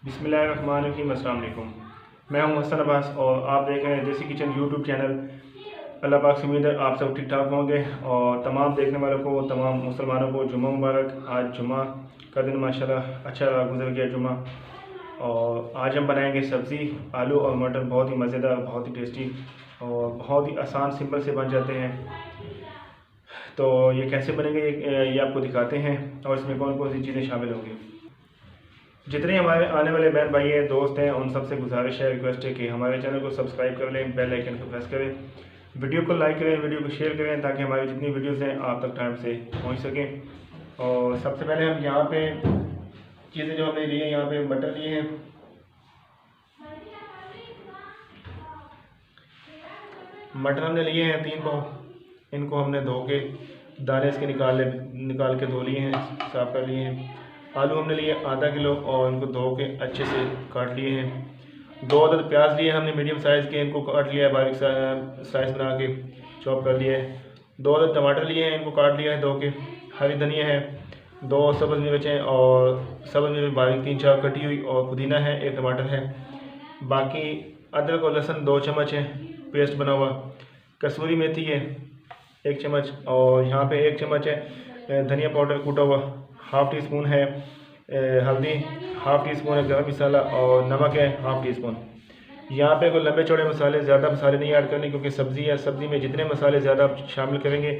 बिस्मिल्लाहिर्रहमानिर्रहीम। अस्सलाम वालेकुम। मैं हूं हसन अब्बास और आप देख रहे हैं देसी किचन यूट्यूब चैनल। अल्लाह पाक से उम्मीद है आप सब ठीक ठाक होंगे और तमाम देखने वालों को, तमाम मुसलमानों को जुम्मा मुबारक। आज जुम्मा का दिन माशाल्लाह अच्छा गुजर गया जुम्मा। और आज हम बनाएंगे सब्ज़ी आलू और मटर, बहुत ही मज़ेदार, बहुत ही टेस्टी और बहुत ही आसान सिंपल से बन जाते हैं। तो ये कैसे बनेंगे ये आपको दिखाते हैं और इसमें कौन कौन सी चीज़ें शामिल होंगी। जितने हमारे आने वाले बहन भाई हैं, दोस्त हैं, उन सबसे गुजारिश है, रिक्वेस्ट है कि हमारे चैनल को सब्सक्राइब कर लें, बेल आइकन को प्रेस करें, वीडियो को लाइक करें, वीडियो को शेयर करें ताकि हमारी जितनी वीडियोस हैं आप तक टाइम से पहुंच सकें। और सबसे पहले हम यहाँ पे चीज़ें जो हमने ली हैं, यहाँ पे मटर लिए हैं, मटर हमने लिए हैं 3 पाव। इनको हमने धो के दाने इसके निकाल के धो लिए हैं, साफ़ कर लिए हैं। आलू हमने लिए आधा किलो और इनको धो के अच्छे से काट लिए हैं। 2 अदद प्याज लिए हमने मीडियम साइज़ के, इनको काट लिया है, बारीक स्लाइस बना के चॉप कर लिया है। 2 अदद टमाटर लिए हैं, इनको काट लिया है धो के। हरी धनिया है, 2 सब्ज़ मिर्च हैं और सब्ज़ मिर्च बारीक 3-4 कटी हुई, और पुदीना है, 1 टमाटर है। बाकी अदरक और लहसुन 2 चम्मच है पेस्ट बना हुआ। कसूरी मेथी है 1 चम्मच, और यहाँ पे 1 चम्मच है धनिया पाउडर कूटा हुआ। हाफ़ टी स्पून है हल्दी, हाफ़ टी स्पून है गरम मसाला, और नमक है हाफ़ टी स्पून। यहाँ पे कोई लंबे चौड़े मसाले, ज़्यादा मसाले नहीं ऐड करने, क्योंकि सब्ज़ी है, सब्ज़ी में जितने मसाले ज़्यादा शामिल करेंगे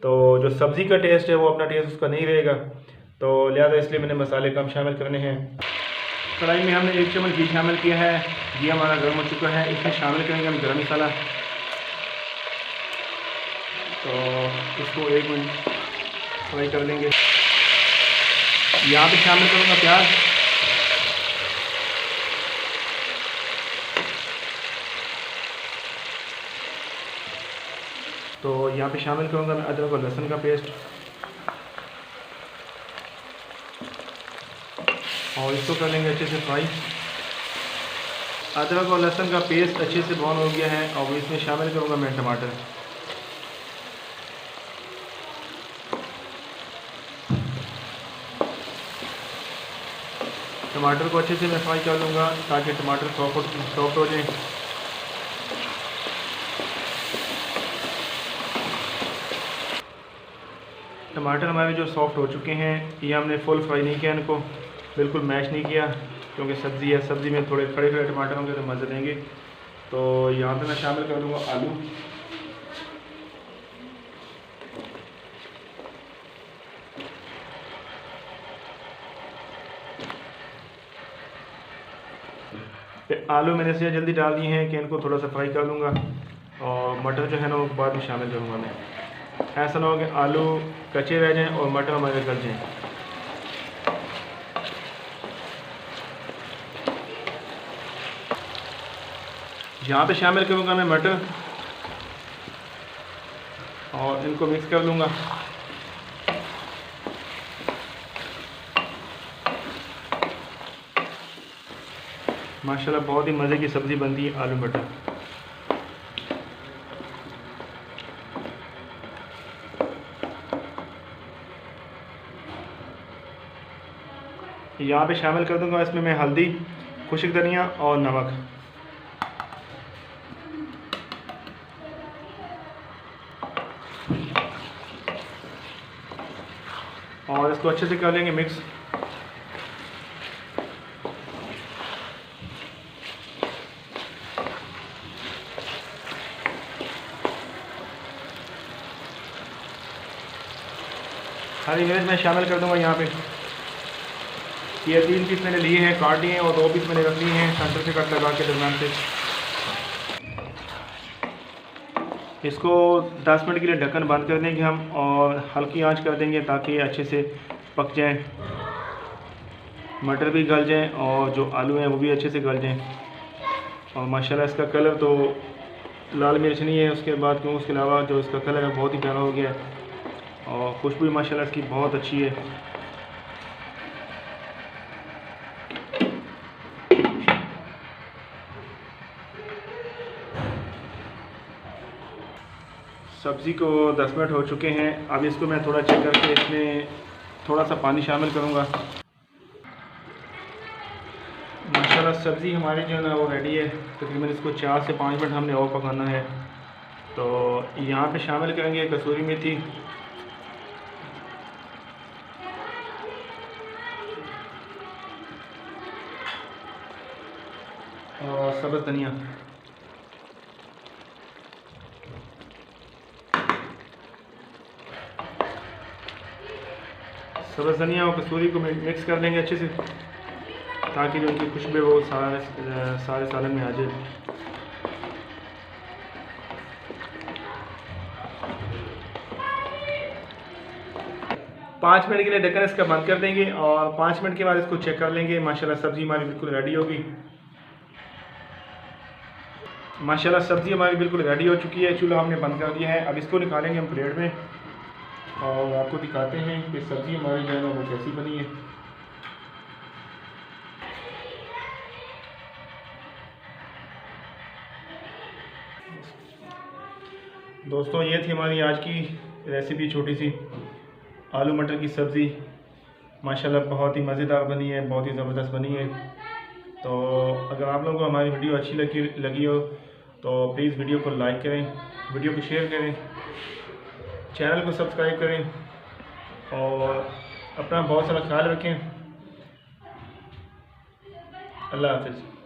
तो जो सब्ज़ी का टेस्ट है वो अपना टेस्ट उसका नहीं रहेगा, तो लिहाजा इसलिए मैंने मसाले कम शामिल करने हैं। कढ़ाई में हमने 1 चम्मच घी शामिल किया है, घी हमारा गर्म हो चुका है। इसमें शामिल करेंगे हम गरम मसाला, तो इसको 1 मिनट फ्राई कर लेंगे। यहाँ पे शामिल करूँगा प्याज, तो यहाँ पे शामिल करूँगा मैं अदरक और लहसुन का पेस्ट, और इसको कर लेंगे अच्छे से फ्राई। अदरक और लहसुन का पेस्ट अच्छे से ब्राउन हो गया है, और इसमें शामिल करूँगा मैं टमाटर। टमाटर को अच्छे से मैं फ्राई कर लूँगा ताकि टमाटर सॉफ्ट हो जाए। टमाटर हमारे जो सॉफ्ट हो चुके हैं, ये हमने फुल फ्राई नहीं किया, इनको बिल्कुल मैश नहीं किया, क्योंकि सब्ज़ी है, सब्ज़ी में थोड़े खड़े खड़े टमाटर होंगे तो मज़े देंगे। तो यहाँ पे मैं शामिल कर दूँगा आलू। आलू मैंने से जल्दी डाल दिए हैं कि इनको थोड़ा सा फ्राई कर लूँगा, और मटर जो है ना वो बाद में शामिल करूँगा मैं। ऐसा ना हो कि आलू कच्चे रह जाएं और मटर हमारे गल जाएं। यहाँ पे शामिल करूँगा मैं मटर, और इनको मिक्स कर लूँगा। माशाल्लाह बहुत ही मज़े की सब्ज़ी बनती है आलू मटर। यहाँ पे शामिल कर दूँगा इसमें मैं हल्दी, खुश्क धनिया और नमक। और इसको अच्छे से कर लेंगे मिक्स। हरी मिर्च मैं शामिल कर दूँगा यहाँ पे। ये 3 पीस मैंने लिए हैं, काट लिए हैं, और 2 पीस मैंने रख लिए हैं सेंटर से कट लगा के दरम्यान से। इसको 10 मिनट के लिए ढक्कन बंद कर देंगे हम, और हल्की आंच कर देंगे ताकि ये अच्छे से पक जाएं, मटर भी गल जाएं और जो आलू हैं वो भी अच्छे से गल जाएं। और माशाल्लाह इसका कलर तो लाल मिर्च नहीं है उसके बाद, क्यों उसके अलावा जो इसका कलर है बहुत ही प्यारा हो गया है, और खुशबू माशाल्लाह इसकी बहुत अच्छी है। सब्ज़ी को 10 मिनट हो चुके हैं। अब इसको मैं थोड़ा चेक करके इसमें थोड़ा सा पानी शामिल करूँगा। माशाल्लाह सब्ज़ी हमारी जो है ना वो रेडी है। तकरीबन इसको 4 से 5 मिनट हमने और पकाना है। तो यहाँ पे शामिल करेंगे कसूरी मेथी और सब्ज़ धनिया। सब्ज़ धनिया और कसूरी को मिक्स कर लेंगे अच्छे से, ताकि जो उनकी खुशबू है वो सारे सालन में आ जाए। पाँच मिनट के लिए ढक्कन इसका बंद कर देंगे और 5 मिनट के बाद इसको चेक कर लेंगे। माशाल्लाह सब्ज़ी हमारी बिल्कुल रेडी होगी। माशाल्लाह सब्ज़ी हमारी बिल्कुल रेडी हो चुकी है। चूल्हा हमने बंद कर दिया है। अब इसको निकालेंगे हम प्लेट में और आपको दिखाते हैं कि सब्ज़ी हमारी जो है ना वो कैसी बनी है। दोस्तों ये थी हमारी आज की रेसिपी, छोटी सी आलू मटर की सब्ज़ी। माशाल्लाह बहुत ही मज़ेदार बनी है, बहुत ही ज़बरदस्त बनी है। तो अगर आप लोगों को हमारी वीडियो अच्छी लगी हो तो प्लीज़ वीडियो को लाइक करें, वीडियो को शेयर करें, चैनल को सब्सक्राइब करें और अपना बहुत सारा ख्याल रखें। अल्लाह हाफ़िज़।